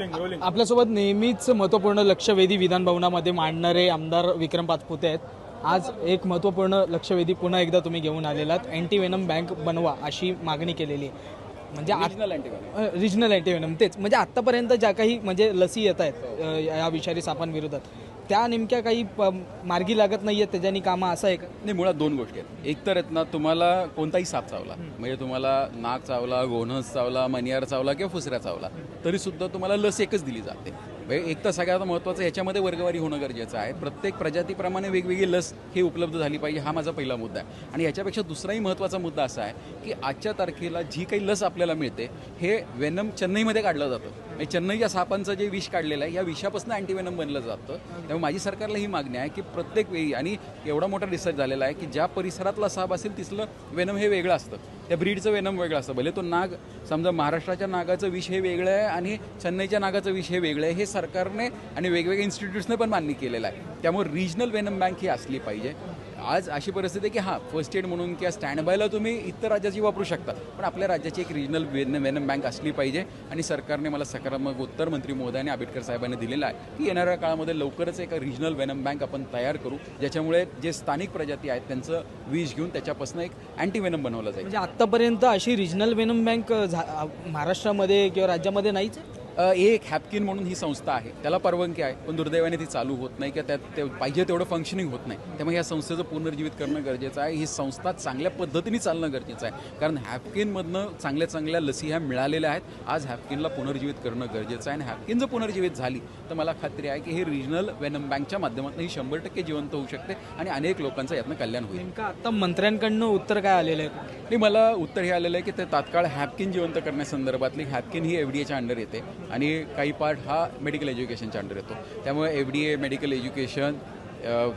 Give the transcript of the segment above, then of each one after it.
आपल्यासोबत नेहमीच महत्त्वपूर्ण लक्षवेधी विधानभवनामध्ये मांडणारे आमदार विक्रम पाचपुते आहेत. आज एक महत्त्वपूर्ण लक्षवेधी पुन्हा एकदा तुम्ही घेऊन आलेलात. अँटी वेनम बँक बनवा अशी मागणी केलेली आहे. म्हणजे रिजनल अँटी वेनम तेच म्हणजे आत्तापर्यंत ज्या काही म्हणजे लसी येत आहेत या विषारी सापांविरोधात त्या नेमक्या काही मार्गी लागत नाही आहेत, त्याच्यानी कामं असं आहे का? नाही, मुळात दोन गोष्टी आहेत. एक तर आहेत ना, तुम्हाला कोणताही साप चावला म्हणजे तुम्हाला नाग चावला, गोणस चावला, मनियार चावला किंवा फुसऱ्या चावला तरीसुद्धा तुम्हाला लस एकच दिली जाते. म्हणजे एक तर सगळ्यात महत्त्वाचं ह्याच्यामध्ये वर्गवारी होणं गरजेचं आहे. प्रत्येक प्रजातीप्रमाणे वेगवेगळी लस ही उपलब्ध झाली पाहिजे, हा माझा पहिला मुद्दा आहे. आणि याच्यापेक्षा दुसराही महत्त्वाचा मुद्दा असा आहे की आजच्या तारखेला जी काही लस आपल्याला मिळते हे वेनम चेन्नईमध्ये काढलं जातं. म्हणजे चेन्नईच्या सापांचं जे विष काढलेलं आहे या विषापासून अँटीवेनम बनलं जातं. त्यामुळे माझी सरकारला ही मागणी आहे की प्रत्येक वेळी, आणि एवढा मोठा रिसर्च झालेला आहे की ज्या परिसरातला साप असेल तिथलं वेनम हे वेगळं असतं, त्या ब्रीडचं वेनम वेगळं असतं. भले तो नाग समजा महाराष्ट्राच्या नागाचं विष हे वेगळं आहे आणि चेन्नईच्या नागाचं विष हे वेगळं आहे, हे सरकारने आणि वेगवेगळ्या इन्स्टिट्यूट्सने पण मान्य केलेलं आहे. त्यामुळे रिजनल वेनम बँक ही असली पाहिजे. आज अशी परिस्थिती आहे की हां, फर्स्ट एड म्हणून किंवा स्टँड बायला तुम्ही इतर राज्याची वापरू शकता, पण आपल्या राज्याची एक रिजनल वेनम बँक असली पाहिजे. आणि सरकारने मला सकारात्मक उत्तर मंत्री महोदयाने आंबेडकर साहेबांनी दिलेलं आहे की येणाऱ्या काळामध्ये लवकरच एक रिजनल वेनम बँक आपण तयार करू, ज्याच्यामुळे जे स्थानिक प्रजाती आहेत त्यांचं विष घेऊन त्याच्यापासून एक अँटी वेनम बनवलं जाईल. म्हणजे आत्तापर्यंत अशी रिजनल वेनम बँक महाराष्ट्रामध्ये किंवा राज्यामध्ये नाहीच आहे. एक हॅपकिन म्हणून ही संस्था आहे, त्याला परवानगी आहे, पण दुर्दैवाने ती चालू होत नाही किंवा त्यात ते पाहिजे तेवढं फंक्शनिंग होत नाही. त्यामुळे या संस्थेचं पुनर्जीवित करणं गरजेचं आहे. ही संस्था चांगल्या पद्धतीने चालणं गरजेचं आहे, कारण हॅपकिनमधनं चांगल्या चांगल्या लसी ह्या मिळालेल्या आहेत. आज हॅपकिनला पुनर्जीवित करणं गरजेचं आहे. आणि हॅपकिन जर पुनर्जीवित झाली तर मला खात्री आहे की हे रिजनल वेनम बँकच्या माध्यमातून ही 100% जिवंत होऊ शकते आणि अनेक लोकांचं यातनं कल्याण होईल. नेमकं आता मंत्र्यांकडनं उत्तर काय आलेलं आहे? आणि मला उत्तर हे आलेलं आहे की ते तात्काळ हॅपकिन जिवंत करण्यासंदर्भातली, हॅपकिन ही FDA च्या अंडर येते आणि काही पार्ट हा मेडिकल एज्युकेशनच्या अंडर येतो. त्यामुळे FDA, medical education,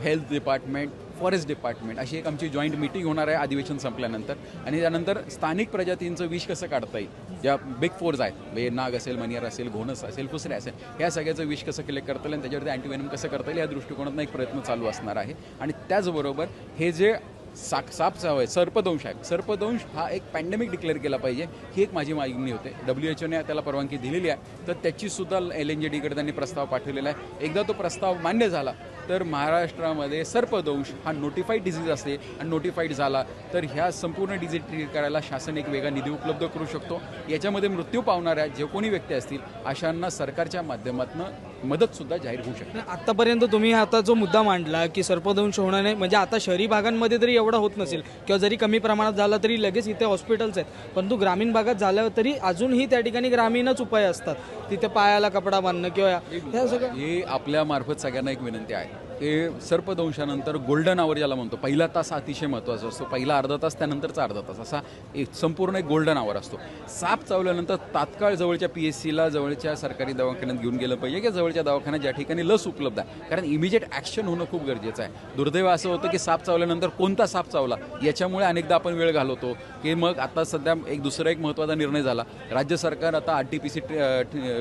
health department, forest department अशी एक आमची जॉईंट मीटिंग होणार आहे अधिवेशन संपल्यानंतर. आणि त्यानंतर स्थानिक प्रजातींचं विष कसं काढता येईल, ज्या बिग फोर्स आहेत म्हणजे नाग असेल, मनियार असेल, घोणस असेल, फुसरे असेल, ह्या सगळ्याचं विष कसं कलेक्ट करता येईल आणि त्याच्यावरती अँटीवेनम कसं करता येईल या दृष्टिकोनातून एक प्रयत्न चालू असणार आहे. आणि त्याचबरोबर हे जे साप चाव आहे, सर्पदंश आहे, सर्पदंश हा एक पॅन्डेमिक डिक्लेअर केला पाहिजे, ही एक माझी मागणी होते. WHO ने त्याला परवानगी दिलेली आहे, तर त्याचीसुद्धा LNJDकडे त्यांनी प्रस्ताव पाठवलेला आहे. एकदा तो प्रस्ताव मान्य झाला तर महाराष्ट्रामध्ये सर्पदंश हा नोटिफाईड डिझीज असते आणि नोटिफाईड झाला तर ह्या संपूर्ण डिझीज ट्रीट करायला शासन एक वेगळा निधी उपलब्ध करू शकतो. याच्यामध्ये मृत्यू पावणाऱ्या जे कोणी व्यक्ती असतील अशांना सरकारच्या माध्यमातून मदतसुद्धा जाहीर होऊ शकते. आतापर्यंत तुम्ही आता जो मुद्दा मांडला की सर्पदंश होणार नाही, म्हणजे आता शहरी भागांमध्ये तरी एवढा होत नसेल किंवा जरी कमी प्रमाणात झाला तरी लगेच इथे हॉस्पिटल्स आहेत, परंतु ग्रामीण भागात झाल्यावर तरी अजूनही त्या ठिकाणी ग्रामीणच उपाय असतात. तिथे पायाला कपडा बांधणं किंवा हे सगळं. हे आपल्या मार्फत सगळ्यांना एक विनंती आहे की सर्पदंशानंतर गोल्डन आवर ज्याला म्हणतो, पहिला तास अतिशय महत्त्वाचा असतो, पहिला अर्धा तास त्यानंतरचा अर्धा तास असा एक संपूर्ण एक गोल्डन आवर असतो. साप चावल्यानंतर तात्काळ जवळच्या PSCला, जवळच्या सरकारी दवाखान्यात घेऊन गेलं पाहिजे की जवळच्या दवाखान्यात ज्या ठिकाणी लस उपलब्ध आहे, कारण इमिजिएट ॲक्शन होणं खूप गरजेचं आहे. दुर्दैव असं होतं की साप चावल्यानंतर कोणता साप चावला याच्यामुळे अनेकदा आपण वेळ घालवतो की मग आता सध्या दुसरा एक महत्त्वाचा निर्णय झाला, राज्य सरकार आता RTPC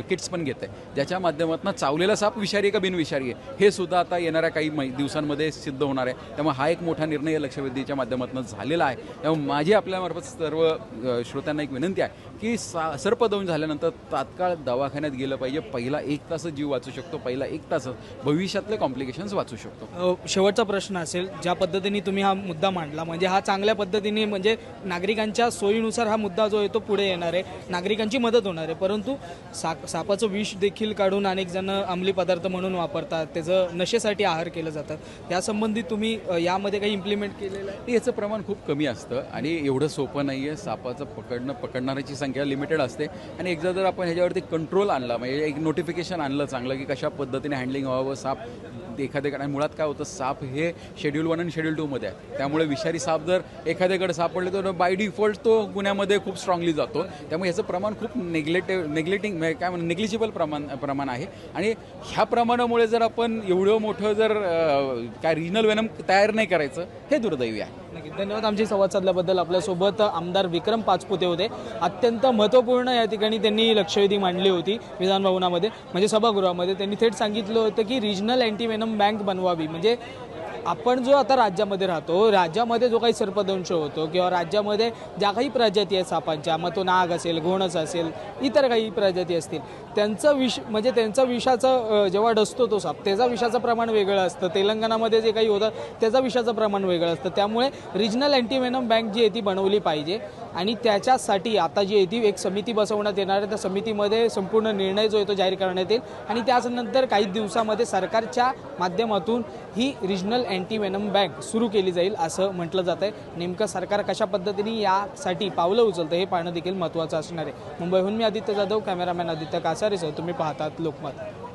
किट्स पण घेत आहे, ज्याच्या माध्यमातून चावलेला साप विषारी का बिनविषारी आहे हे सुद्धा आता येणाऱ्या काही दिवसांमध्ये सिद्ध होणार आहे. त्यामुळे हा एक मोठा निर्णय लक्षवेधीच्या माध्यमातून झालेला आहे. त्यामुळे माझी आपल्यामार्फत सर्व श्रोत्यांना एक विनंती आहे की सर्पदंश झाल्यानंतर तात्काळ दवाखान्यात गेलं पाहिजे. पहिला 1 तास जीव वाचू शकतो, पहिला 1 तास भविष्यातले कॉम्प्लिकेशन्स वाचू शकतो. शेवटचा प्रश्न असेल, ज्या पद्धतीने तुम्ही हा मुद्दा मांडला म्हणजे हा चांगल्या पद्धतीने म्हणजे नागरिकांच्या सोयीनुसार हा मुद्दा जो आहे तो पुढे येणार आहे, नागरिकांची मदत होणार आहे, परंतु सापाचं विष देखील काढून अनेक जण अंमली पदार्थ म्हणून वापरतात, त्याचं नशेसाठी आहार केलं जातं. त्यासंबंधी तुम्ही यामध्ये काही इम्प्लिमेंट केलेलं आहे? याचं प्रमाण खूप कमी असतं आणि एवढं सोपं नाही आहे. सापाचं पकडणाऱ्याची संख्या लिमिटेड असते आणि एकदा जर आपण ह्याच्यावरती कंट्रोल आणला, म्हणजे एक नोटिफिकेशन आणलं चांगलं की कशा पद्धतीने हँडलिंग व्हावं साप एखाद्याकडे. आणि मुळात काय होतं, साप हे शेड्यूल 1 आणि शेड्यूल 2 मध्ये आहे, त्यामुळे विषारी साप जर एखाद्याकडे सापडले तर बाय डिफॉल्ट तो गुन्ह्यामध्ये खूप स्ट्रॉंगली जातो. त्यामुळे ह्याचं प्रमाण खूप नेग्लिजिबल प्रमाण आहे. आणि ह्या प्रमाणामुळे जर आपण एवढं मोठं जर काय रिजनल वेनम तयार नाही करायचं, हे दुर्दैवी आहे. नक्की, धन्यवाद. आमची संवाद साधल्याबद्दल. आपल्यासोबत आमदार विक्रम पाचपुते होते. अत्यंत महत्त्वपूर्ण या ठिकाणी त्यांनी लक्षवेधी मांडली होती विधानभवनामध्ये, म्हणजे सभागृहामध्ये. त्यांनी थेट सांगितलं होतं की रिजनल अँटी वेनम बँक बनवावी, म्हणजे आपण जो आता राज्यामध्ये राहतो, राज्यामध्ये जो काही सर्पदंश होतो किंवा राज्यामध्ये ज्या काही प्रजाती आहेत सापांच्या, मग तो नाग असेल, घोणस असेल, इतर काही प्रजाती असतील, त्यांचं म्हणजे त्यांचा विषाचं जेव्हा डसतो तो साप, त्याचा विषाचं प्रमाण वेगळं असतं. तेलंगणामध्ये जे काही होतं त्याचं विषाचं प्रमाण वेगळं असतं. त्यामुळे रिजनल अँटीव्हेनम बँक जी आहे ती बनवली पाहिजे आणि त्याच्यासाठी आता जी आहे ती एक समिती बसवण्यात येणार आहे. त्या समितीमध्ये संपूर्ण निर्णय जो आहे तो जाहीर करण्यात येईल आणि त्यानंतर काही दिवसामध्ये सरकारच्या माध्यमातून ही रिजनल अँटीव्हेनम बँक सुरू केली जाईल असं म्हटलं जात आहे. नेमकं सरकार कशा पद्धतीने यासाठी पावलं उचलतं हे पाहणं देखील महत्त्वाचं असणार आहे. मुंबईहून मी आदित्य जाधव, कॅमेरामॅन आदित्य कासारेसह तुम्ही पाहतात लोकमत.